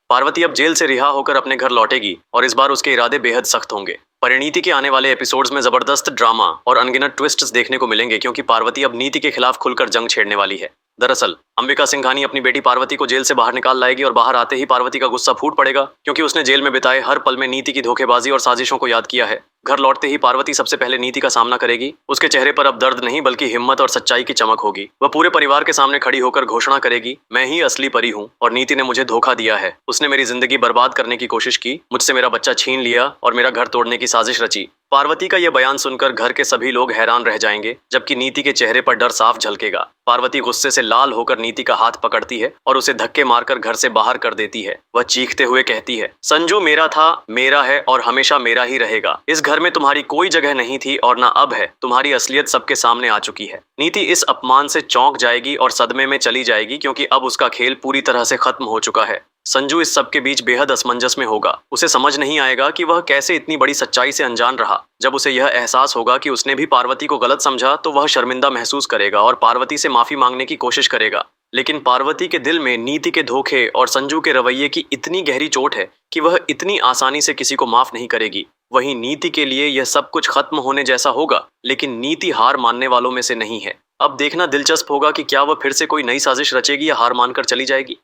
पार्वती अब जेल से रिहा होकर अपने घर लौटेगी और इस बार उसके इरादे बेहद सख्त होंगे। परिणीति के आने वाले एपिसोड्स में जबरदस्त ड्रामा और अनगिनत ट्विस्ट्स देखने को मिलेंगे क्योंकि पार्वती अब नीति के खिलाफ खुलकर जंग छेड़ने वाली है। दरअसल अंबिका सिंघानी अपनी बेटी पार्वती को जेल से बाहर निकाल लाएगी और बाहर आते ही पार्वती का गुस्सा फूट पड़ेगा क्योंकि उसने जेल में बिताए हर पल में नीति की धोखेबाजी और साजिशों को याद किया है। घर लौटते ही पार्वती सबसे पहले नीति का सामना करेगी। उसके चेहरे पर अब दर्द नहीं बल्कि हिम्मत और सच्चाई की चमक होगी। वह पूरे परिवार के सामने खड़ी होकर घोषणा करेगी, मैं ही असली परी हूँ और नीति ने मुझे धोखा दिया है। उसने मेरी जिंदगी बर्बाद करने की कोशिश की, मुझसे मेरा बच्चा छीन लिया और मेरा घर तोड़ने की साजिश रची। पार्वती का यह बयान सुनकर घर के सभी लोग हैरान रह जाएंगे जबकि नीति के चेहरे पर डर साफ झलकेगा। पार्वती गुस्से से लाल होकर नीति का हाथ पकड़ती है और उसे धक्के मारकर घर से बाहर कर देती है। वह चीखते हुए कहती है, संजू मेरा था, मेरा है और हमेशा मेरा ही रहेगा। इस घर में तुम्हारी कोई जगह नहीं थी और ना अब है। तुम्हारी असलियत सबके सामने आ चुकी है। नीति इस अपमान से चौंक जाएगी और सदमे में चली जाएगी क्योंकि अब उसका खेल पूरी तरह से खत्म हो चुका है। संजू इस सब के बीच बेहद असमंजस में होगा। उसे समझ नहीं आएगा कि वह कैसे इतनी बड़ी सच्चाई से अनजान रहा। जब उसे यह एहसास होगा कि उसने भी पार्वती को गलत समझा तो वह शर्मिंदा महसूस करेगा और पार्वती से माफी मांगने की कोशिश करेगा। लेकिन पार्वती के दिल में नीति के धोखे और संजू के रवैये की इतनी गहरी चोट है कि वह इतनी आसानी से किसी को माफ नहीं करेगी। वहीं नीति के लिए यह सब कुछ खत्म होने जैसा होगा, लेकिन नीति हार मानने वालों में से नहीं है। अब देखना दिलचस्प होगा कि क्या वह फिर से कोई नई साजिश रचेगी या हार मानकर चली जाएगी।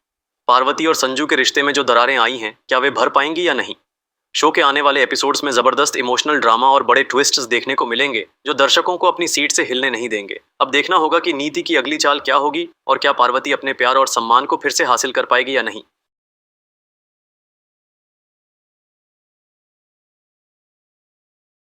पार्वती और संजू के रिश्ते में जो दरारें आई हैं, क्या वे भर पाएंगी या नहीं। शो के आने वाले एपिसोड्स में जबरदस्त इमोशनल ड्रामा और बड़े ट्विस्ट्स देखने को मिलेंगे जो दर्शकों को अपनी सीट से हिलने नहीं देंगे। अब देखना होगा कि नीति की अगली चाल क्या होगी और क्या पार्वती अपने प्यार और सम्मान को फिर से हासिल कर पाएगी या नहीं।